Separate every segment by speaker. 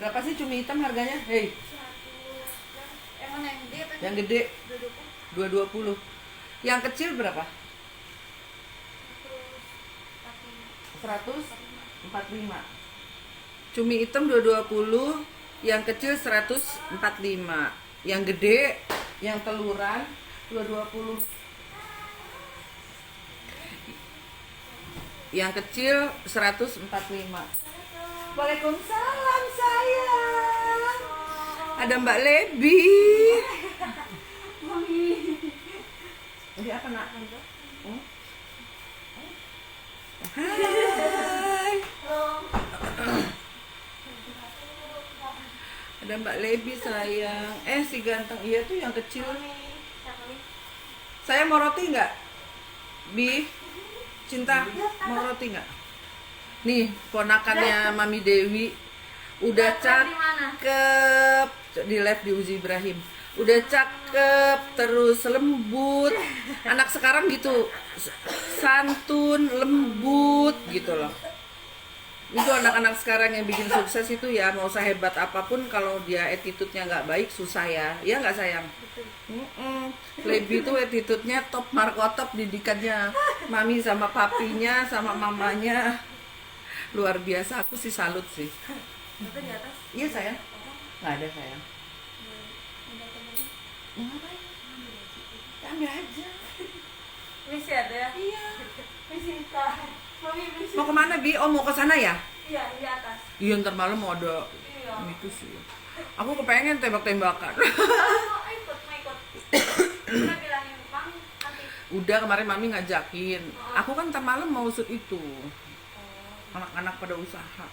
Speaker 1: Berapa sih cumi hitam harganya? Hei,
Speaker 2: Emang yang gede apa?
Speaker 1: yang gede
Speaker 2: 220.
Speaker 1: 220. Yang kecil berapa? 145. Cumi hitam 220, yang kecil 145. Yang gede, yang teluran 220. Yang kecil 145. Waalaikumsalam sayang. Ada Mbak Lebi. Ini apa nak? Hmm? Hai. Ada Mbak Lebi sayang. Si ganteng. Iya tuh yang kecil. Saya mau roti nggak? Bi, Cinta, mau roti nggak? Nih, ponakannya Mami Dewi udah cakep di live di Uzi Ibrahim. Udah cakep, terus lembut. Anak sekarang gitu, santun, lembut gitu loh. Itu anak-anak sekarang yang bikin sukses itu ya, mau usah hebat apapun, kalau dia attitude-nya nggak baik susah ya. Iya nggak sayang? Lebi itu attitude-nya top markotop, didikannya mami sama papinya sama mamanya luar biasa. Aku sih salut sih.
Speaker 2: Itu di atas.
Speaker 1: Iya sayang. Nggak ada sayang. Mau ngapain? Ambil aja.
Speaker 2: Misi ada.
Speaker 1: Iya.
Speaker 2: Misi Mami misi.
Speaker 1: Mau kemana Bi? Oh mau ke sana ya?
Speaker 2: Iya, di atas.
Speaker 1: Iya ntar malam mau ada
Speaker 2: Iya.
Speaker 1: itu sih. Aku kepengen tembak-tembakan.
Speaker 2: Mau ikut. Udah bilangin Mami nanti.
Speaker 1: Udah kemarin mami ngajakin. Aku kan ntar malam mau shoot itu. Anak-anak pada usaha.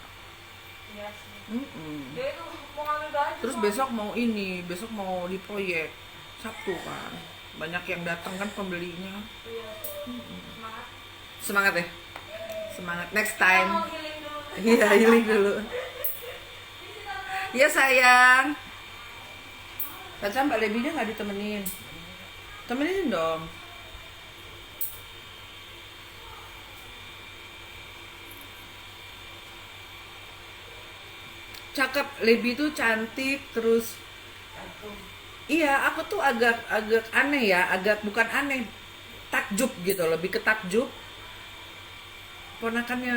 Speaker 2: Iya sih. Dia itu mau ngambil baju.
Speaker 1: Terus besok mau ini, besok mau di proyek Sabtu kan. Banyak yang datang kan pembelinya.
Speaker 2: Iya. Semangat.
Speaker 1: Semangat ya. Semangat next
Speaker 2: Kita
Speaker 1: time.
Speaker 2: mau healing dulu.
Speaker 1: Iya, healing dulu. Iya sayang. Caca Mbak Lebinya nggak ditemenin. Temenin dong. Cakep, Lebi tuh cantik, terus iya, aku tuh agak aneh ya, agak bukan aneh, takjub gitu, lebih ke takjub. Ponakannya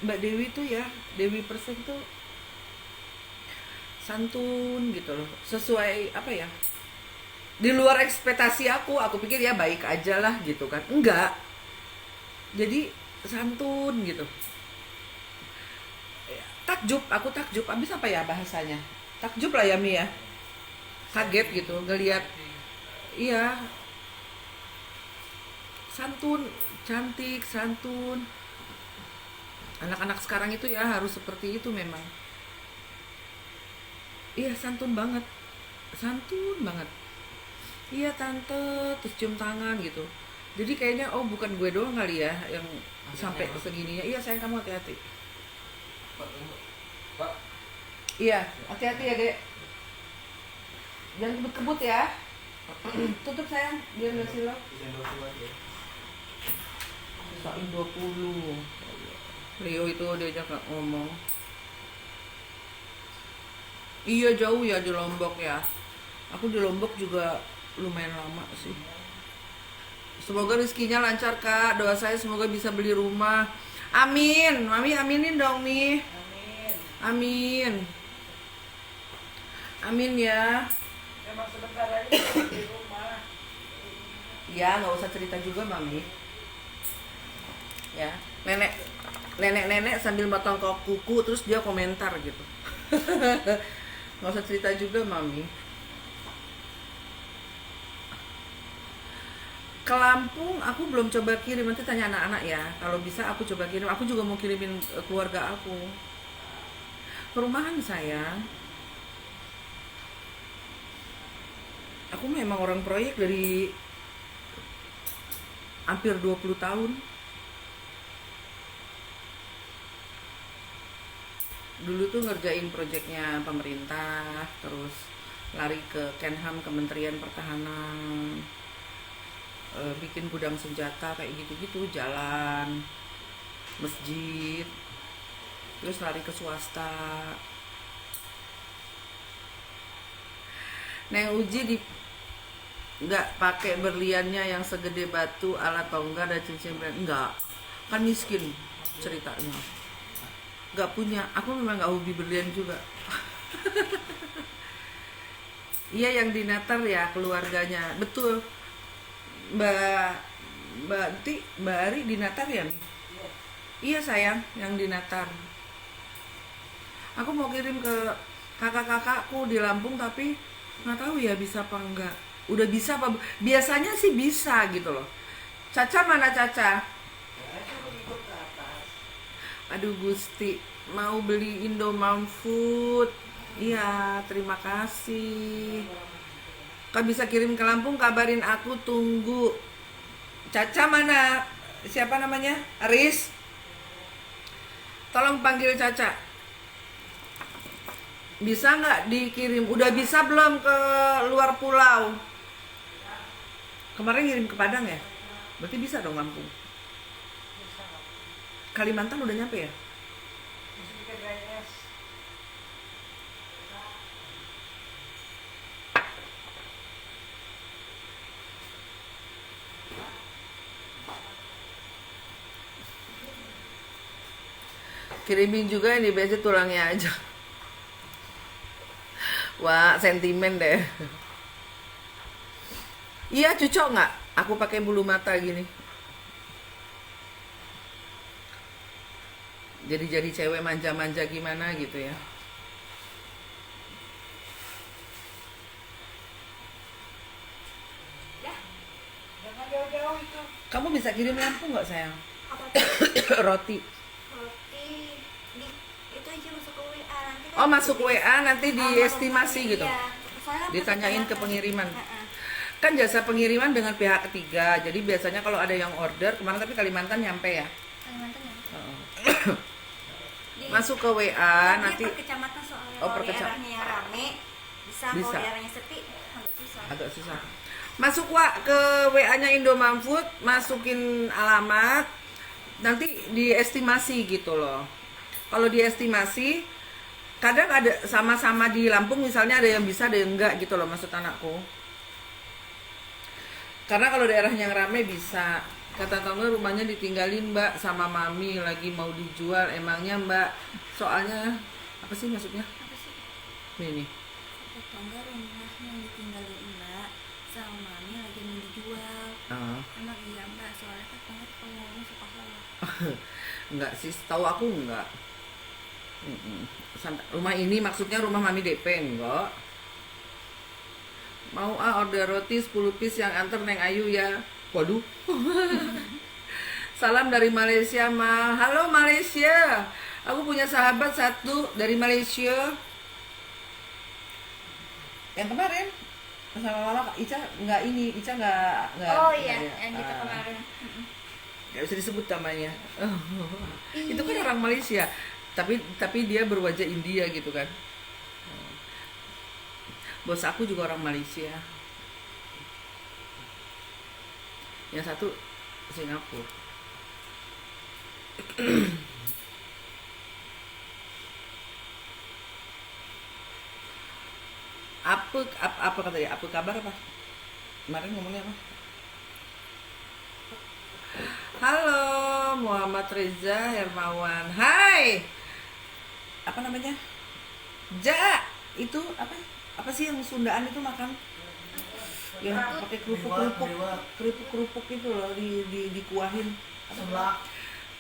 Speaker 1: Mbak Dewi tuh ya, Dewi Persik tuh santun gitu loh, sesuai apa ya, di luar ekspektasi aku pikir ya baik aja lah gitu kan, enggak, jadi santun gitu. Takjub, aku takjub, abis apa ya bahasanya, takjub lah ya Mi ya, kaget gitu ngelihat, iya, santun, cantik, santun. Anak-anak sekarang itu ya harus seperti itu memang. Iya santun banget, iya tante, terus cium tangan gitu. Jadi kayaknya oh bukan gue doang kali ya yang sampai segininya. Iya sayang, kamu hati-hati.
Speaker 3: Pak,
Speaker 1: Iya, hati-hati ya Dek. Jangan kebut-kebut ya. Tutup sayang, biar nggak silap. Sain 20. Rio itu diajak ngomong. Iya jauh ya di Lombok ya. Aku di Lombok juga lumayan lama sih. Semoga rezekinya lancar Kak. Doa saya semoga bisa beli rumah. Amin. Mami aminin dong Mi. Amin. Amin ya.
Speaker 2: Emang sebentar aja di rumah.
Speaker 1: Ya nggak usah cerita juga Mami. Ya nenek sambil motong kuku terus dia komentar gitu. Nggak usah cerita juga Mami. Ke Lampung aku belum coba kirim, nanti tanya anak-anak ya. Kalau bisa aku coba kirim. Aku juga mau kirimin keluarga aku. Perumahan sayang. Aku memang orang proyek dari hampir 20 tahun. Dulu tuh ngerjain proyeknya pemerintah, terus lari ke Kenham, Kementerian Pertahanan, bikin gudang senjata kayak gitu-gitu, jalan, masjid. terus lari ke swasta. Neng Uji di nggak pakai berliannya yang segede batu ala tongga dan cincin brand, enggak, kan miskin ceritanya, nggak punya. Aku memang nggak hobi berlian juga. Iya, yang di Natar ya keluarganya, betul. Mbak Ari di Natar ya nih? Iya sayang, yang di Natar. Aku mau kirim ke kakak-kakakku di Lampung, tapi nggak tahu ya bisa apa enggak. Udah bisa apa? Biasanya sih bisa gitu loh. Caca mana Caca? Aduh Gusti, mau beli Indomie Food. Iya, terima kasih. Kau bisa kirim ke Lampung, kabarin aku, tunggu. Caca mana? Siapa namanya? Aris. Tolong panggil Caca. Bisa nggak dikirim? Udah bisa belum ke luar pulau? Kemarin ngirim ke Padang ya? Berarti bisa dong Lampung. Kalimantan udah nyampe ya? Kirimin juga ini, biasa tulangnya aja. Wah, sentimen deh. Iya, cocok nggak? Aku pakai bulu mata gini. Jadi cewek manja-manja gimana gitu ya.
Speaker 2: Ya, jangan jauh-jauh itu.
Speaker 1: Kamu bisa kirim Lampung nggak sayang?
Speaker 2: Apa tuh?
Speaker 1: Roti.
Speaker 2: Roti di itu aja masuk ke WA nanti.
Speaker 1: Oh, masuk WA nanti diestimasi gitu.
Speaker 2: Iya. Soalnya
Speaker 1: Ditanyain ke pengiriman.
Speaker 2: Heeh.
Speaker 1: Kan jasa pengiriman dengan pihak ketiga. Jadi biasanya kalau ada yang order, kemarin tapi Kalimantan nyampe ya.
Speaker 2: Kalimantan ya.
Speaker 1: Masuk ke WA nanti.
Speaker 2: Per kecamatan soalnya.
Speaker 1: Oh, per
Speaker 2: kalau daerahnya yang rame bisa.
Speaker 1: Bisa.
Speaker 2: Kalau daerahnya sepi agak susah.
Speaker 1: Masuk ke WA-nya Indomie Food, masukin alamat, nanti diestimasi gitu loh. Kalau diestimasi, kadang ada sama-sama di Lampung misalnya ada yang bisa, ada yang enggak gitu loh maksud anakku. Karena kalau daerahnya yang rame bisa. Kata Tongga rumahnya ditinggalin Mbak sama Mami lagi mau dijual. Emangnya Mbak, soalnya apa sih maksudnya?
Speaker 2: Apa sih?
Speaker 1: Ini.
Speaker 2: Tetangga rumahnya yang ditinggalin Mbak sama Mami lagi mau dijual. Emang iya Mbak, soalnya tetangga kalau ngomong suka salah.
Speaker 1: Enggak sih, tahu aku enggak. Rumah ini maksudnya rumah Mami DP enggak. Mau order roti 10 piece yang antar Neng Ayu ya. Waduh. Salam dari Malaysia, Ma. Halo Malaysia. Aku punya sahabat satu dari Malaysia. Yang kemarin sama Mama Ica enggak ini, Ica enggak.
Speaker 2: Oh iya, yang kita kemarin.
Speaker 1: Nggak bisa disebut namanya. Itu kan orang Malaysia, tapi dia berwajah India gitu kan. Bos aku juga orang Malaysia. Yang satu Singapura. apa kata dia? Apa kabar apa? Kemarin ngomongnya apa? Halo, Muhammad Reza Hermawan. Hai. Apa namanya? Ja. Itu apa? Apa sih yang Sundaan itu makan? Yang pakai kerupuk itu loh dikuahin.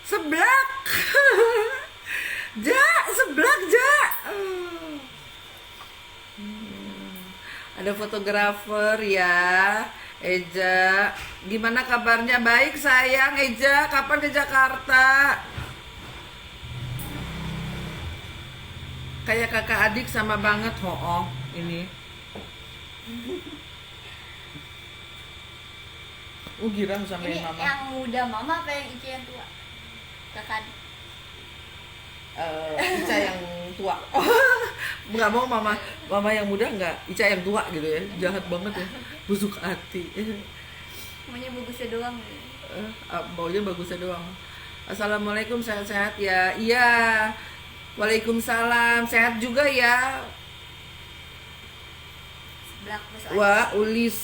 Speaker 1: Seblak. Ja, seblak Ja. Ada fotografer ya. Eja, gimana kabarnya? Baik sayang. Eja, kapan ke Jakarta? Kayak kakak adik sama banget, ho'o ini. Girang sama
Speaker 2: Ini
Speaker 1: mama.
Speaker 2: yang muda mama apa yang Ica yang tua? Kakak.
Speaker 1: Ica yang tua. Nggak mau mama yang muda, nggak. Ica yang tua gitu ya. Jahat banget ya. Busuk hati.
Speaker 2: Maunya bagusnya doang.
Speaker 1: Maunya bagusnya doang. Assalamualaikum, sehat-sehat ya. Iya. Waalaikumsalam. Sehat juga ya.
Speaker 2: Seblak terus
Speaker 1: Wah, Ulis.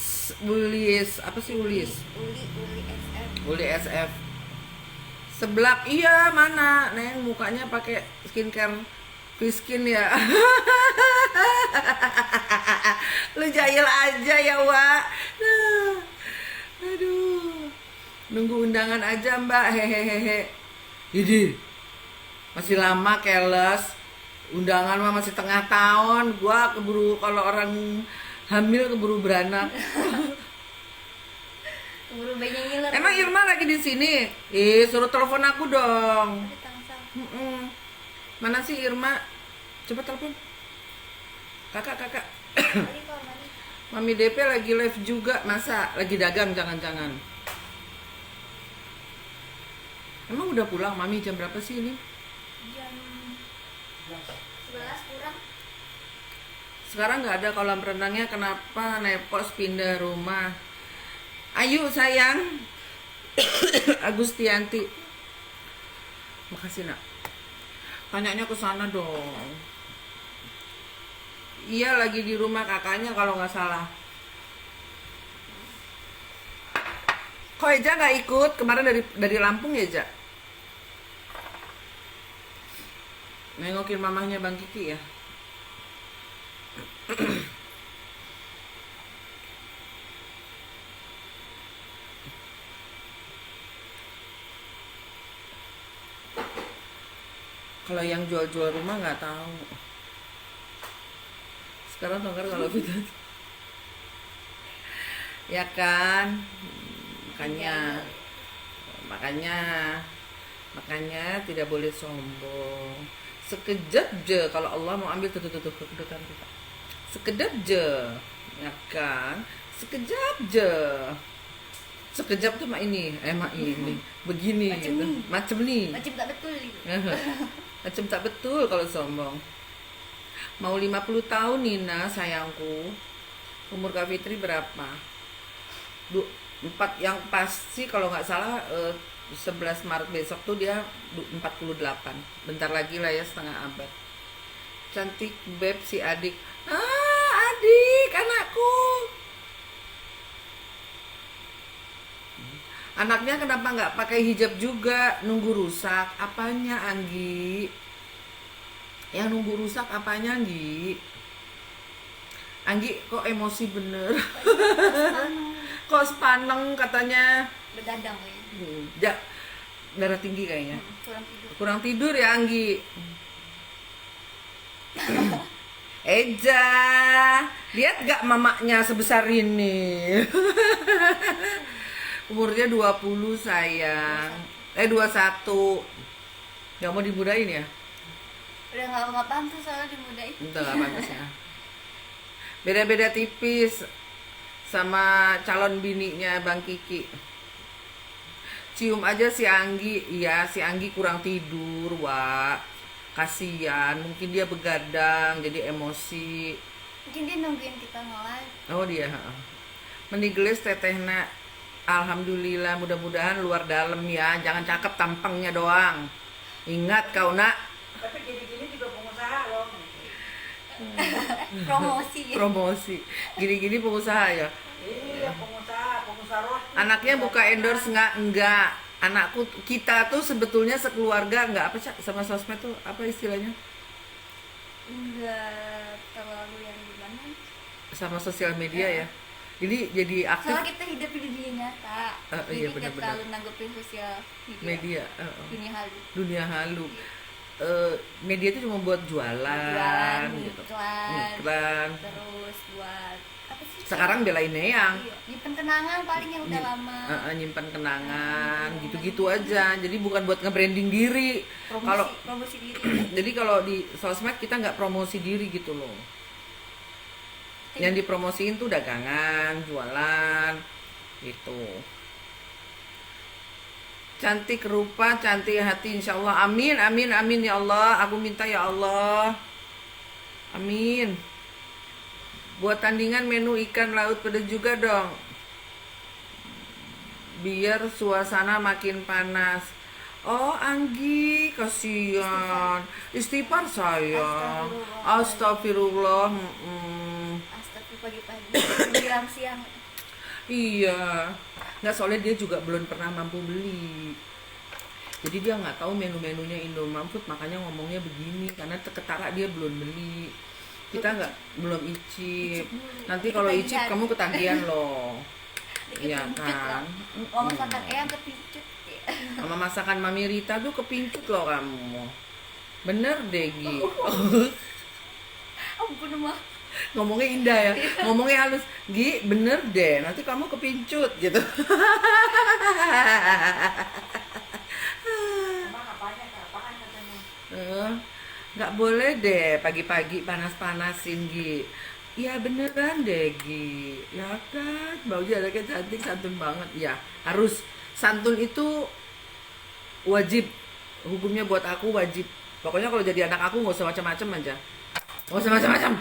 Speaker 1: Apa sih Ulis?
Speaker 2: Uli SF.
Speaker 1: Uli SF. Seblak, iya mana? Neng mukanya pakai skincare Fiskin ya. Lu jahil aja ya, Wak. Nah, aduh. Nunggu undangan aja, Mbak. Hehehe. Jadi masih lama keles. Undangan mah masih tengah tahun. Gua keburu kalau orang hamil keburu beranak.
Speaker 2: Keburu bayinya ngiler.
Speaker 1: Emang Irma lagi di sini? Suruh telepon aku dong.
Speaker 2: Ada tangsel.
Speaker 1: Mana sih Irma? Coba telepon. Kakak.
Speaker 2: Mari kok, mari.
Speaker 1: Mami DP lagi live juga. Masa? Lagi dagang jangan-jangan. Emang udah pulang Mami jam berapa sih ini?
Speaker 2: Jam 11 kurang.
Speaker 1: Sekarang nggak ada kolam renangnya. Kenapa Nepos pindah rumah? Ayo sayang. Agustianti. Makasih nak. Tanyanya ke sana dong. Iya lagi di rumah kakaknya kalau nggak salah. Kok Eja nggak ikut? Kemarin dari Lampung ya Eja? Nengokin mamahnya Bang Kiki ya. Kalau yang jual-jual rumah nggak tahu. Sekarang Tongkar kalau kita ya kan, makanya tidak boleh sombong. Sekejap je kalau Allah mau ambil tuh kedudukan kita. Sekejap je, ya kan? Sekejap je. Sekejap tuh mak ini, begini
Speaker 2: Macem
Speaker 1: gitu.
Speaker 2: nih.
Speaker 1: Macem nih.
Speaker 2: Macam tak betul gitu.
Speaker 1: Macam tak betul kalau sombong. Mau 50 tahun Nina sayangku. Umur Kak Fitri berapa? 4 yang pasti kalau nggak salah 11 Maret besok tuh dia 48. Bentar lagi lah ya, setengah abad. Cantik beb si adik. Adik anakku. Anaknya kenapa nggak pakai hijab juga? Nunggu rusak. Apanya Anggi? Yang nunggu rusak apanya Anggi? Anggi kok emosi bener? Kok sepaneng katanya?
Speaker 2: Begadang ya.
Speaker 1: Ya, darah tinggi kayaknya.
Speaker 2: Kurang tidur.
Speaker 1: Kurang tidur ya Anggi. Eja, lihat gak mamaknya sebesar ini? Umurnya 20 sayang. 21. Gak mau dimudahin ya?
Speaker 2: Udah nggak pantas soalnya dimudahin.
Speaker 1: Udah gak pantas ya. Beda-beda tipis sama calon bininya Bang Kiki. Cium aja si Anggi. Iya, si Anggi kurang tidur, Wak. Kasian, mungkin dia begadang jadi emosi.
Speaker 2: Mungkin dia nungguin kita nge-live.
Speaker 1: Oh dia. Menigelis tetehna. Alhamdulillah, mudah-mudahan luar dalam ya. Jangan cakep tampangnya doang. Ingat kau nak.
Speaker 3: Tapi gini-gini juga pengusaha loh.
Speaker 2: Promosi ya.
Speaker 1: Promosi. Gini-gini pengusaha ya.
Speaker 3: Iya, pengusaha roti.
Speaker 1: Anaknya buka endorse enggak. Anakku kita tuh sebetulnya sekeluarga enggak apa sih sama sosmed tuh apa istilahnya?
Speaker 2: Enggak terlalu yang gimana.
Speaker 1: Sama sosial media ya. Jadi aktif
Speaker 2: Soalnya kita hidup di dunia nyata. Jadi
Speaker 1: iya,
Speaker 2: nggak
Speaker 1: benar-benar.
Speaker 2: terlalu nanggepin sosial
Speaker 1: media.
Speaker 2: Dunia halu.
Speaker 1: Dunia halu. Media itu cuma buat jualan gitu. Iklan.
Speaker 2: Terus buat apa sih?
Speaker 1: Sekarang belain Eyang.
Speaker 2: Iya, nyimpen kenangan paling yang udah lama.
Speaker 1: Nyimpan kenangan gitu-gitu aja. Jadi bukan buat nge-branding diri. Kalau
Speaker 2: Promosi diri.
Speaker 1: jadi kalau di sosmed kita nggak promosi diri gitu loh. Yang dipromosiin tuh dagangan, jualan gitu. Cantik rupa, cantik hati insya Allah. Amin, amin, amin ya Allah. Aku minta ya Allah. Amin. Buat tandingan menu ikan laut pedas juga dong. Biar suasana makin panas. Oh, Anggi, kasihan. Istighfar sayang. Astagfirullah.
Speaker 2: Astagfirullah, pagi-pagi menjelang siang.
Speaker 1: Iya. Nggak, soalnya dia juga belum pernah mampu beli. Jadi dia nggak tahu menu-menunya Indomaret, makanya ngomongnya begini. Karena ketara dia belum beli. Kita nggak belum icip. Nanti kalau icip kamu ketagihan loh. Iya kan.
Speaker 2: Oh, masakan Eyang kepincut.
Speaker 1: Sama masakan Mami Rita tuh kepincut loh kamu. Bener deh, Gi.
Speaker 2: Ampun mah.
Speaker 1: Ngomongnya indah ya, ngomongnya halus. Gi, bener deh, nanti kamu kepincut gitu.
Speaker 3: Emang apanya, apaan katanya?
Speaker 1: Nggak boleh deh pagi-pagi panas-panasin, Gi. Ya beneran deh, Gi. Ya kan, baunya anaknya cantik, santun banget. Ya, harus. Santun itu wajib. Hukumnya buat aku wajib. Pokoknya kalau jadi anak aku nggak usah macam-macam aja. Nggak usah macam-macam.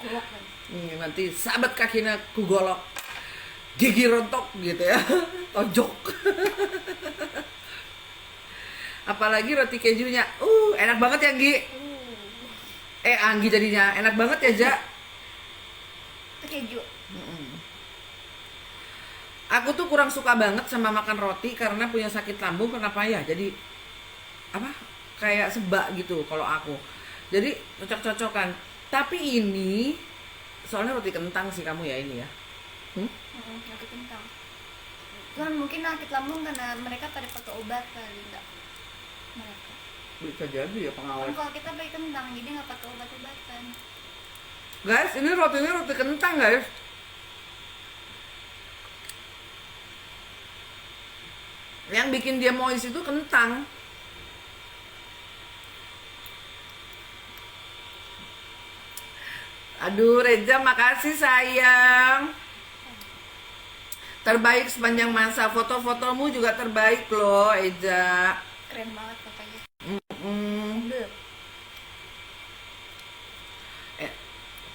Speaker 2: Golok kan.
Speaker 1: Nanti sahabat kakinya ku golok, gigi rontok gitu ya. Tojok. Apalagi roti kejunya, enak banget ya, Gi. Anggi jadinya enak banget ya, Ja.
Speaker 2: Itu keju.
Speaker 1: Aku tuh kurang suka banget sama makan roti karena punya sakit lambung. Kenapa ya? Jadi apa? Kayak sebak gitu kalau aku. Jadi cocok-cocokan. Tapi ini soalnya roti kentang sih kamu ya ini ya.
Speaker 2: Roti kentang. Kan mungkin sakit lambung karena mereka pada pakai obat kali enggak. Mereka.
Speaker 1: Bisa jadi ya
Speaker 2: Kan
Speaker 1: pengawet.
Speaker 2: kalau kita pakai kentang jadi nggak pakai obat-obatan.
Speaker 1: Guys, ini rotinya roti kentang, guys. Yang bikin dia moist itu kentang. Aduh, Reza, makasih sayang. Terbaik sepanjang masa. Foto-fotomu juga terbaik loh, Eja.
Speaker 2: Keren banget katanya.
Speaker 1: Mm.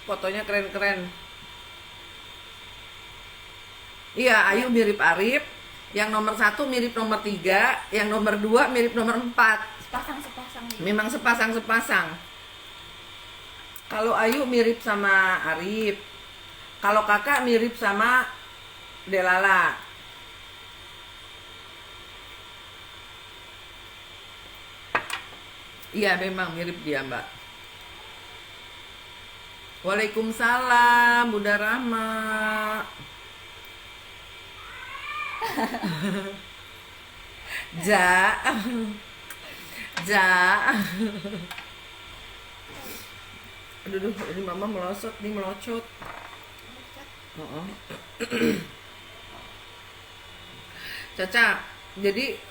Speaker 1: Fotonya keren-keren. Iya, Ayu mirip Arif. Yang nomor 1 mirip nomor 3. Yang nomor 2 mirip nomor 4.
Speaker 2: Sepasang gitu.
Speaker 1: Memang sepasang-sepasang. Kalau Ayu mirip sama Arif. Kalau kakak mirip sama Delala. Iya, memang mirip dia, Mbak. Waalaikumsalam, Bunda Rama. Ja. Ja. Aduh, ini mama melosot nih, melocot. Caca, jadi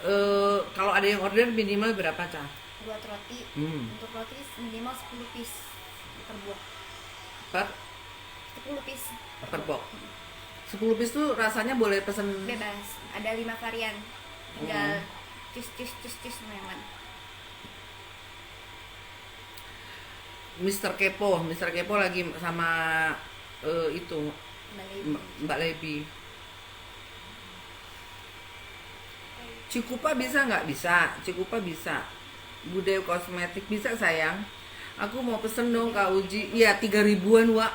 Speaker 1: kalau ada yang order minimal berapa, Ca?
Speaker 2: Buat roti. Untuk roti minimal 10 piece per box.
Speaker 1: Per
Speaker 2: 10 piece
Speaker 1: per box. 10 piece tuh rasanya boleh pesen
Speaker 2: bebas. Ada 5 varian. Tinggal cus memang.
Speaker 1: Mr. Kepo lagi sama itu Mbak Lebi. Cikupa bisa nggak? Bisa. Cikupa bisa. Budaya kosmetik bisa sayang. Aku mau pesen dong Kak Uji. Iya 3.000-an Wak.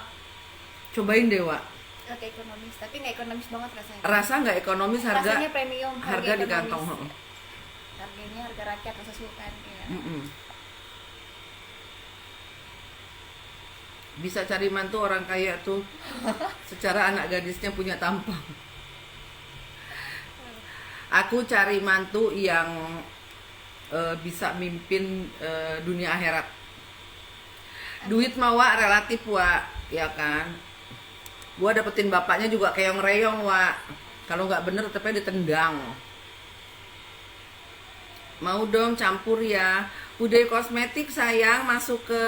Speaker 1: Cobain deh Wak.
Speaker 2: Oke, ekonomis, tapi nggak ekonomis banget rasanya.
Speaker 1: Rasa nggak ekonomis, harga
Speaker 2: Rasanya premium,
Speaker 1: harga di
Speaker 2: ekonomis.
Speaker 1: kantong.
Speaker 2: Harganya harga rakyat rasa sultan ya.
Speaker 1: Bisa cari mantu orang kaya tuh. Secara anak gadisnya punya tampang. Aku cari mantu yang bisa mimpin dunia akhirat. Duit mah Wak relatif Wak, ya kan. Gua dapetin bapaknya juga keong-reyong Wak. Kalau nggak bener tetepnya ditendang. Mau dong campur ya. Budaya kosmetik sayang, masuk ke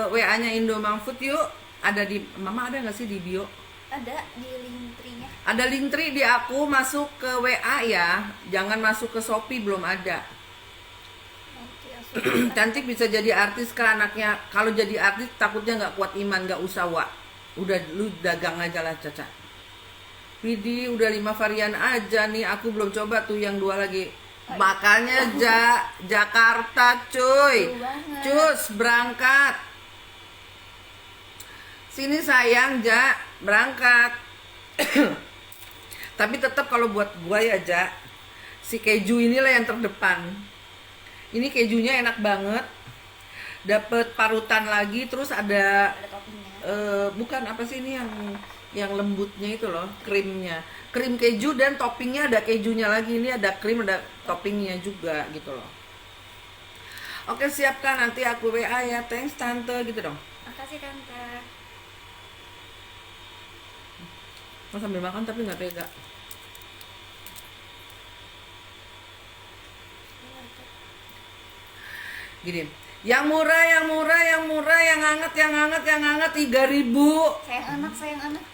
Speaker 1: WA-nya Indomaret yuk. Ada di Mama, ada nggak sih di bio?
Speaker 2: Ada di Linktree-nya.
Speaker 1: Ada Linktree di aku, masuk ke WA ya. Jangan masuk ke Shopee, belum ada.
Speaker 2: Nanti langsung
Speaker 1: Cantik bisa jadi artis ke anaknya. Kalau jadi artis takutnya nggak kuat iman, nggak usah Wak. Udah lu dagang aja lah Caca. Widih, udah 5 varian aja nih. Aku belum coba tuh yang 2 lagi. Makanya Jakarta cuy.
Speaker 2: Jauh banget.
Speaker 1: Cus berangkat. Sini sayang, berangkat. Tapi tetap kalau buat gua ya, si keju inilah yang terdepan. Ini kejunya enak banget. Dapat parutan lagi, terus ada
Speaker 2: Ada toppingnya.
Speaker 1: bukan apa sih ini yang lembutnya itu loh, krimnya. Krim keju dan toppingnya ada kejunya lagi. Ini ada krim, ada toppingnya juga gitu loh. Oke, siapkan, nanti aku WA ya. Thanks tante gitu dong.
Speaker 2: Makasih tante.
Speaker 1: Mau sambil makan tapi nggak tega. Gini, yang murah, yang hangat, 3.000.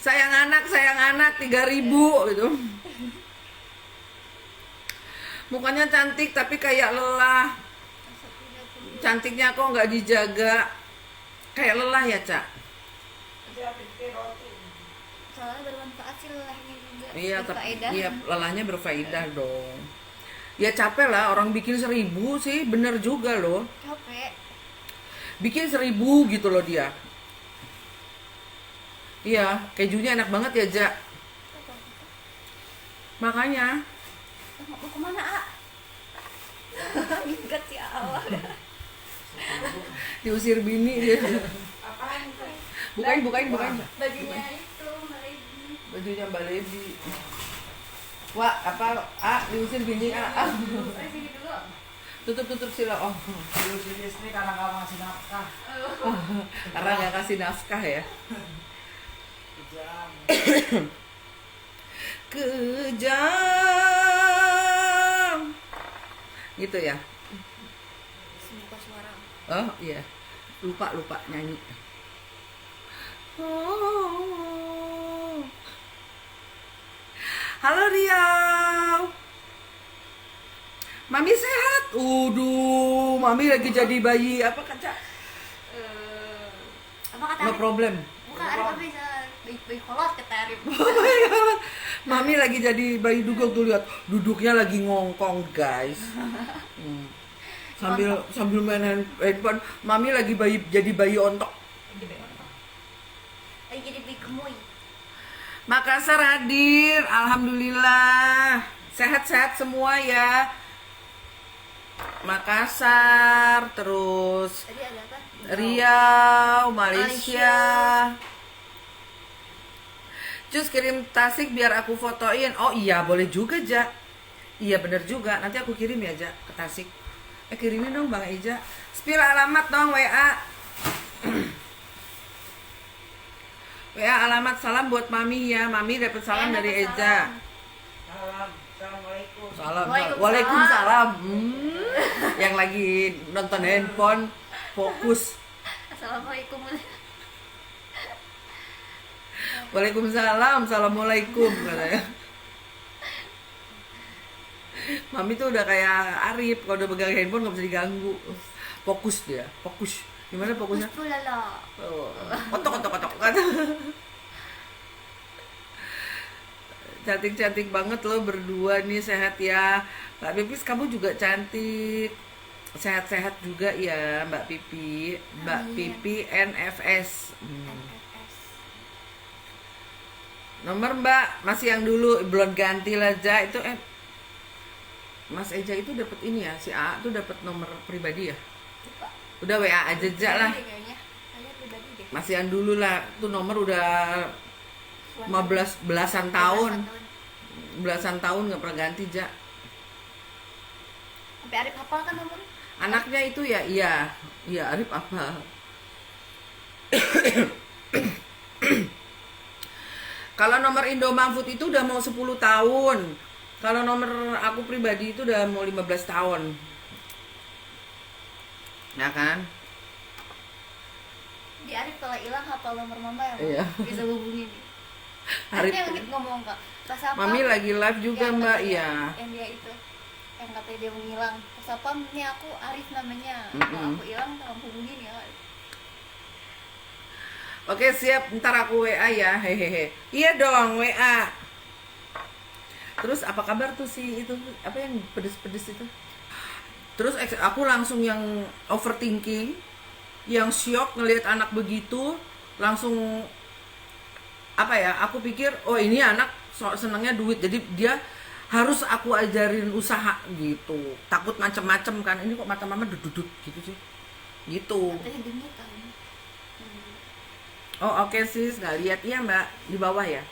Speaker 2: Sayang anak.
Speaker 1: Sayang anak 3.000 gitu. Mukanya cantik tapi kayak lelah. Cantiknya kok nggak dijaga. Kayak lelah ya, Cak?
Speaker 3: Dia bikin roti.
Speaker 2: Soalnya bermanfaat sih lelahnya juga.
Speaker 1: Iya, tapi
Speaker 2: Berfaedah.
Speaker 1: iya, lelahnya berfaedah dong. Ya capek lah, orang bikin 1.000 sih, bener juga loh.
Speaker 2: Capek.
Speaker 1: Bikin 1.000 gitu loh dia. Iya, kejunya enak banget ya, Ja. Makanya
Speaker 2: Mau kemana, A? Minggat si awal.
Speaker 1: diusir bini dia.
Speaker 3: Apaan itu?
Speaker 1: Bukain.
Speaker 2: Bajunya itu Malebi.
Speaker 1: Bajunya Mbak Lebi. Wah, apa? Diusir bini,
Speaker 2: Sini dulu.
Speaker 1: Tutup sila. Oh,
Speaker 3: Diusir istri karena gak ngasih nafkah.
Speaker 1: karena nggak kasih nafkah ya.
Speaker 3: Kejam.
Speaker 1: Kejam. Gitu ya.
Speaker 2: Semoga suara.
Speaker 1: Oh iya, lupa nyanyi. Oh. Halo Riau, Mami sehat. Mami lagi jadi bayi apa kaca?
Speaker 2: Apa kata
Speaker 1: No
Speaker 2: Arif?
Speaker 1: problem.
Speaker 2: Bukan Arif apa bisa bayi kolot kata Arif.
Speaker 1: Mami lagi jadi bayi dugong tuh, lihat duduknya lagi ngongkong guys. Sambil main handphone. Mami lagi jadi bayi ontok.
Speaker 2: Lagi jadi bayi gemoy.
Speaker 1: Makassar hadir, alhamdulillah. Sehat-sehat semua ya. Makassar, terus
Speaker 2: Tadi ada apa?
Speaker 1: Riau, Malaysia. Cus kirim Tasik biar aku fotoin. Oh iya, boleh juga, Ja. Iya bener juga, nanti aku kirim ya, Ja, ke Tasik. Kirimin dong Bang Eja. Spill alamat dong, WA. WA alamat, salam buat Mami ya. Mami dapat salam dari Eja.
Speaker 3: Assalamualaikum.
Speaker 1: Salam.
Speaker 2: Waalaikumsalam.
Speaker 1: Waalaikumsalam. Yang lagi nonton handphone, fokus.
Speaker 2: Assalamualaikum.
Speaker 1: Waalaikumsalam, assalamualaikum katanya. Mami tuh udah kayak Arif, kalau udah pegang handphone nggak bisa diganggu. Fokus dia, fokus. Gimana fokusnya?
Speaker 2: Pulala.
Speaker 1: Kotok. Cantik-cantik banget lo berdua nih, sehat ya. Mbak Pipis, kamu juga cantik. Sehat-sehat juga ya Mbak Pipi. Mbak
Speaker 2: Amin.
Speaker 1: Pipi NFS.
Speaker 2: NFS.
Speaker 1: Nomor Mbak masih yang dulu, belum ganti lah Ja. Itu Mas Eja itu dapat ini ya, si A tuh dapat nomor pribadi ya.
Speaker 2: Lupa.
Speaker 1: Udah WA aja Ja lah.
Speaker 2: Kayaknya pribadi deh.
Speaker 1: Masih yang dulu lah. Tuh nomor udah 15 belasan tahun. Belasan tahun nggak pernah ganti Ja.
Speaker 2: Sampai Arif hafal kan nomornya?
Speaker 1: Anaknya itu ya, iya Arif apa? Kalau nomor Indomart Food itu udah mau 10 tahun. Kalau nomor aku pribadi itu udah mau 15 tahun. Ya kan?
Speaker 2: Di Arif kalau hilang hafal nomor mama ya,
Speaker 1: Iya.
Speaker 2: bisa hubungin.
Speaker 1: Arif
Speaker 2: Arif yang ngomong kak, pas apa?
Speaker 1: Mami lagi live juga
Speaker 2: yang
Speaker 1: Mbak,
Speaker 2: katanya-
Speaker 1: iya.
Speaker 2: Yang dia itu, yang katanya dia menghilang. Pas apa? Ini aku Arif namanya. Kalau
Speaker 1: Mm-mm.
Speaker 2: aku hilang, tolong hubungin ya.
Speaker 1: Oke siap, ntar aku WA ya, hehehe. Iya dong WA. Terus apa kabar tuh si itu, apa yang pedes-pedes itu? Terus aku langsung yang overthinking, yang shock ngelihat anak begitu, langsung apa ya, aku pikir oh ini anak senangnya duit, jadi dia harus aku ajarin usaha gitu. Takut macem-macem kan, ini kok mata mama duduk gitu sih gitu.
Speaker 2: Katanya genit kan.
Speaker 1: Oh oke sis, nggak lihat ya mbak di bawah ya.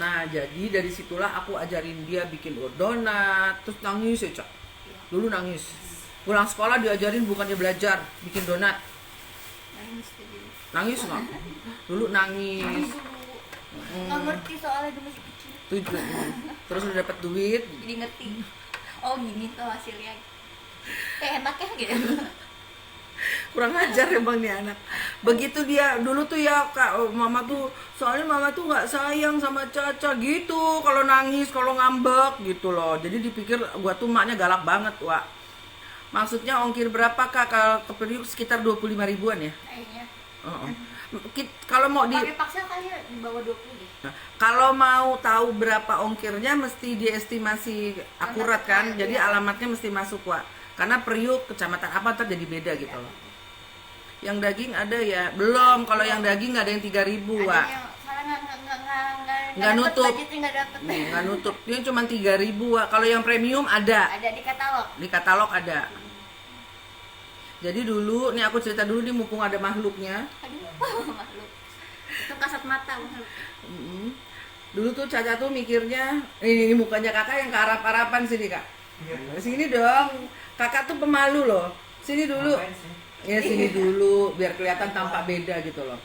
Speaker 1: Nah jadi dari situlah aku ajarin dia bikin donat, terus nangis ya Cak. Dulu nangis, pulang sekolah diajarin bukannya belajar, bikin donat. Nangis nggak? Dulu nangis.
Speaker 2: Nggak ngerti soalnya dulu masih kecil.
Speaker 1: Terus udah dapat duit.
Speaker 2: Jadi ngerti. Oh gini tuh hasilnya. Enak ya gitu.
Speaker 1: Kurang ajar emang nih anak. Begitu dia dulu tuh ya kak, mama tuh soalnya mama tuh nggak sayang sama Caca gitu. Kalau nangis, kalau ngambek gitu loh. Jadi dipikir gua tuh maknya galak banget, Wak. Maksudnya ongkir berapa kak kalau ke Priuk? Sekitar 25 ribuan ya.
Speaker 2: Kayaknya.
Speaker 1: Kalau mau di
Speaker 2: Pakai paksa kali ya di bawah 20 deh.
Speaker 1: kalau mau tahu berapa ongkirnya mesti diestimasi akurat kan. Jadi alamatnya mesti masuk, Wak. Karena Priuk kecamatan apa ntar jadi beda gitu loh. Yang daging ada ya? Belum, kalau yang daging nggak ada yang 3.000, Wak. Nggak nutup. Nggak nutup. Ini cuma 3.000, Wak. Kalau yang premium ada.
Speaker 2: Ada di katalog.
Speaker 1: Di katalog ada. Jadi dulu, nih aku cerita dulu nih mumpung ada makhluknya.
Speaker 2: Aduh, makhluk. Itu kasat mata makhluk.
Speaker 1: Dulu tuh Caca tuh mikirnya, ini mukanya kakak yang kearap-arapan sini kak. Sini dong, kakak tuh pemalu loh. Sini dulu. Ya sini dulu, biar kelihatan tampak beda gitu loh.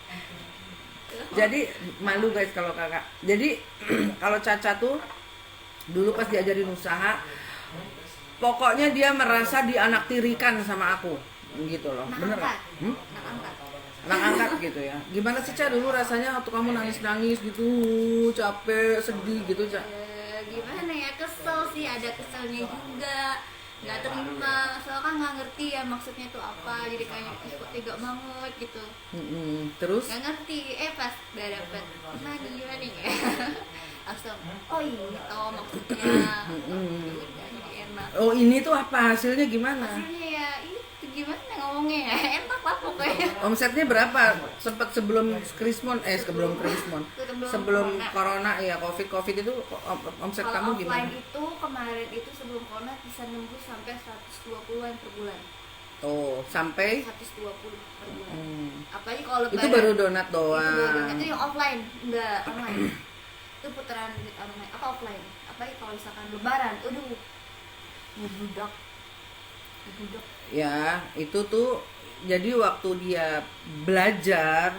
Speaker 1: Jadi malu guys kalau kakak. Jadi kalau Caca tuh dulu pas diajarin usaha, pokoknya dia merasa dianaktirikan sama aku, gitu loh. Bener nggak? Anak angkat gitu ya. Gimana sih Ca dulu rasanya waktu kamu nangis-nangis gitu, capek, sedih gitu Ca?
Speaker 2: Gimana ya, kesel sih, ada keselnya juga, nggak terima, soalnya kan nggak ngerti ya maksudnya itu apa, jadi kayak kok tega banget gitu.
Speaker 1: Terus?
Speaker 2: Nggak ngerti, pas udah dapet, gimana nih ya? Langsung, oh ini toh maksudnya. Udah jadi enak.
Speaker 1: Oh ini tuh apa hasilnya gimana?
Speaker 2: Hasilnya ya itu gimana ngomongnya ya, enak lah pokoknya.
Speaker 1: Omsetnya berapa? Sempat sebelum Krismon, sebelum corona ya, covid itu omset
Speaker 2: Kalau
Speaker 1: kamu gimana?
Speaker 2: offline itu kemarin itu sebelum corona bisa nembus sampai 120-an per bulan.
Speaker 1: Oh, sampai
Speaker 2: 120 per bulan. Apalagi kalau lebaran.
Speaker 1: itu baru donat
Speaker 2: Itu baru
Speaker 1: doang.
Speaker 2: donat. Itu yang offline, enggak online. Itu putaran duit online, apa offline. Apalagi kalau misalkan lebaran, aduh. Ngebudak.
Speaker 1: Ya, itu tuh jadi waktu dia belajar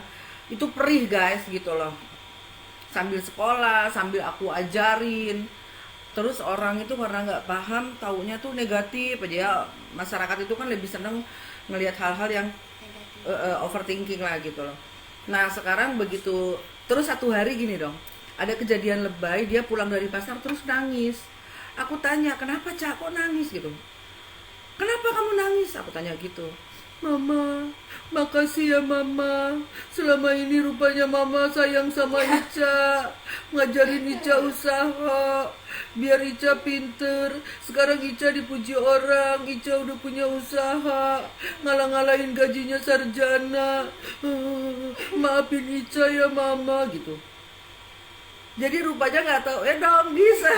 Speaker 1: itu perih guys gitu loh. Sambil sekolah, sambil aku ajarin. Terus orang itu karena nggak paham, taunya tuh negatif aja ya. Masyarakat itu kan lebih seneng ngelihat hal-hal yang overthinking lah gitu loh. Nah sekarang begitu, terus satu hari gini dong, ada kejadian lebay, dia pulang dari pasar terus nangis. Aku tanya, kenapa Cak kok nangis gitu? Kenapa kamu nangis? Aku tanya gitu. Mama, makasih ya Mama. Selama ini rupanya Mama sayang sama Ica, ngajarin Ica usaha, biar Ica pinter. Sekarang Ica dipuji orang, Ica udah punya usaha, ngalah-ngalahin gajinya sarjana. Maafin Ica ya Mama gitu. Jadi rupanya nggak tahu, ya dong bisa,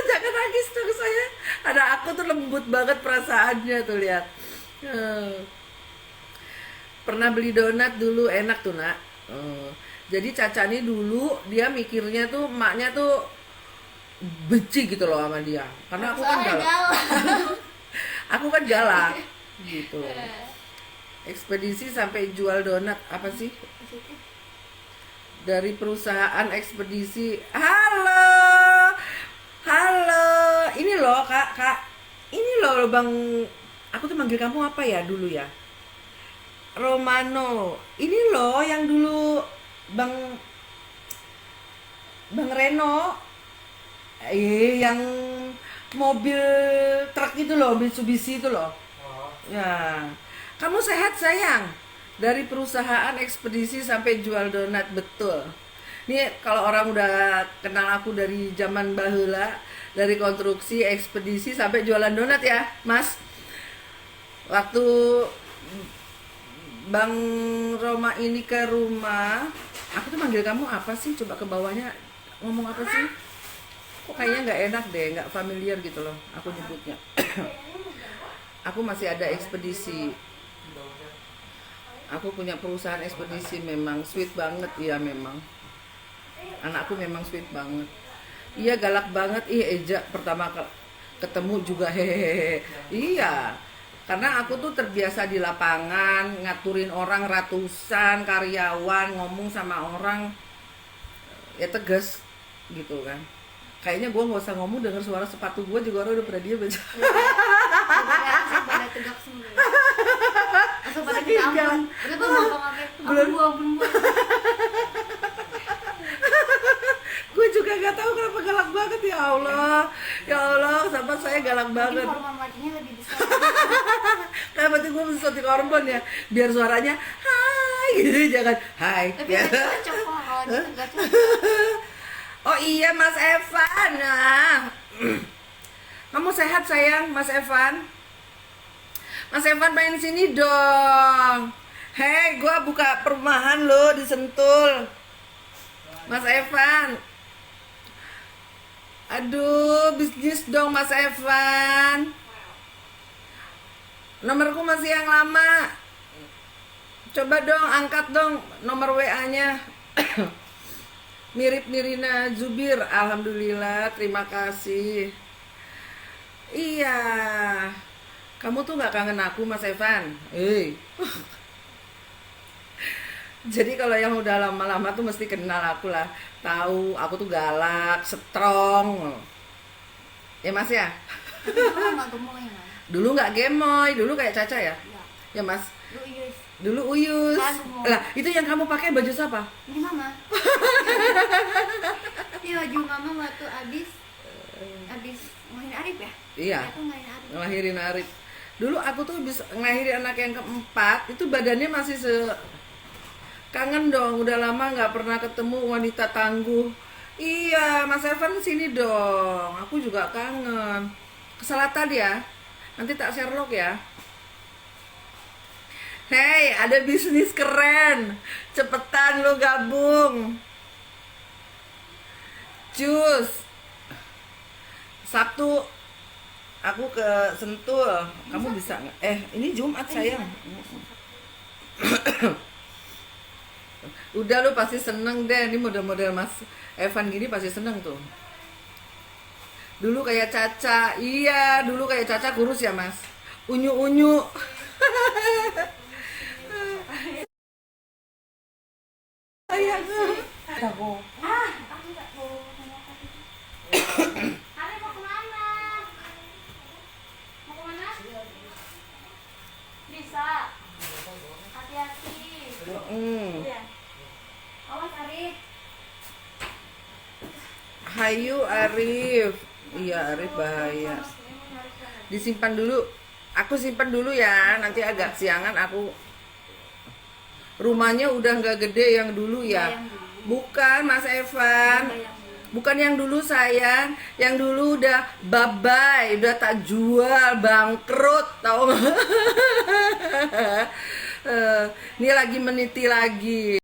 Speaker 1: jangan nangis dong saya. Ada aku tuh lembut banget perasaannya tuh lihat. Pernah beli donat dulu enak tuh nak. Jadi Caca nih dulu dia mikirnya tuh emaknya tuh benci gitu loh sama dia, karena aku kan galak. Aku kan galak gitu. Ekspedisi sampai jual donat apa sih? Dari perusahaan ekspedisi. Halo, ini loh kak, ini loh bang, aku tuh manggil kamu apa ya dulu ya, Romano. Ini loh yang dulu bang Reno, yang mobil truk itu loh, Mitsubishi itu loh. Ya, kamu sehat sayang? Dari perusahaan ekspedisi sampai jual donat, betul. Ini kalau orang udah kenal aku dari zaman baheula, dari konstruksi, ekspedisi sampai jualan donat ya, Mas. Waktu Bang Roma ini ke rumah, aku tuh manggil kamu apa sih? Coba ke bawahnya ngomong apa sih? Kok kayaknya nggak enak deh, nggak familiar gitu loh aku nyebutnya. Aku masih ada ekspedisi. Aku punya perusahaan ekspedisi, memang sweet banget ya memang. Anakku memang sweet banget. Iya galak banget, Eja pertama ketemu juga hehehe. Iya, karena aku tuh terbiasa di lapangan ngaturin orang ratusan karyawan, ngomong sama orang ya tegas gitu kan. Kayaknya gue nggak usah ngomong, denger suara sepatu gue juga orang udah pada diem aja.
Speaker 2: Langsung pada tegak semua. Langsung pada
Speaker 1: Sakit
Speaker 2: kita
Speaker 1: kan?
Speaker 2: ampun. Udah tuh ngomong apa? Ampun.
Speaker 1: Gue juga gak tahu kenapa galak banget ya Allah. Ya Allah, sahabat saya galak
Speaker 2: Mungkin
Speaker 1: banget.
Speaker 2: forma matinya lebih besar.
Speaker 1: Kayak berarti gue mesti suntik hormon ya, biar suaranya hai gitu, jangan hai.
Speaker 2: Tapi
Speaker 1: Ya.
Speaker 2: nggak cocok kok kalau gitu nggak cocok.
Speaker 1: Oh iya Mas Evan, nah. Kamu sehat sayang, Mas Evan? Mas Evan main sini dong. Hei, gue buka perumahan lo di Sentul. Mas Evan. Aduh, bisnis dong Mas Evan. Nomorku masih yang lama. Coba dong, angkat dong nomor WA-nya. Mirip Nirina Zubir, alhamdulillah, terima kasih. Iya, kamu tuh nggak kangen aku Mas Evan. Jadi kalau yang udah lama-lama tuh mesti kenal aku lah, tahu aku tuh galak, strong. Ya Mas ya.
Speaker 2: Tapi dulu nggak gemoy Mas.
Speaker 1: Dulu nggak gemoy, dulu kayak Caca ya.
Speaker 2: Ya.
Speaker 1: Ya Mas.
Speaker 2: Dulu Yus.
Speaker 1: Dulu Uyus.
Speaker 2: Kan gemoy.
Speaker 1: Lah, itu yang kamu pakai baju siapa?
Speaker 2: Ini Mama. Ini baju Mama waktu abis ngelahirin Arif ya?
Speaker 1: Iya.
Speaker 2: Aku ngelahirin Arif.
Speaker 1: Ngelahirin Arif. Dulu aku tuh bisa ngelahirin anak yang keempat, itu badannya masih kangen dong, udah lama nggak pernah ketemu wanita tangguh. Iya, Mas Evan sini dong, aku juga kangen. Ke Selatan ya, nanti tak Sherlock ya. Hei, ada bisnis keren, cepetan lo gabung. Cus, Sabtu aku ke Sentul, kamu bisa nggak? Ini Jumat sayang. Udah lu pasti seneng deh, ini model-model Mas Evan gini pasti seneng tuh. Dulu kayak Caca, iya dulu kayak Caca kurus ya Mas. Unyu-unyu. Sayang.
Speaker 3: Aku.
Speaker 2: Aku nggak mau ngomong apa itu. Arif mau kemana? Mau kemana? Bisa. Hati-hati. Iya. Awas Arif.
Speaker 1: Hayu Arif. Iya Arif bahaya. Disimpan dulu. Aku simpan dulu ya. Nanti agak siangan aku. Rumahnya udah nggak gede yang dulu ya.
Speaker 2: Yang dulu.
Speaker 1: Bukan Mas Evan. Bukan yang dulu sayang. Yang dulu udah bye-bye, udah tak jual, bangkrut, tau nggak? Ini lagi meniti lagi.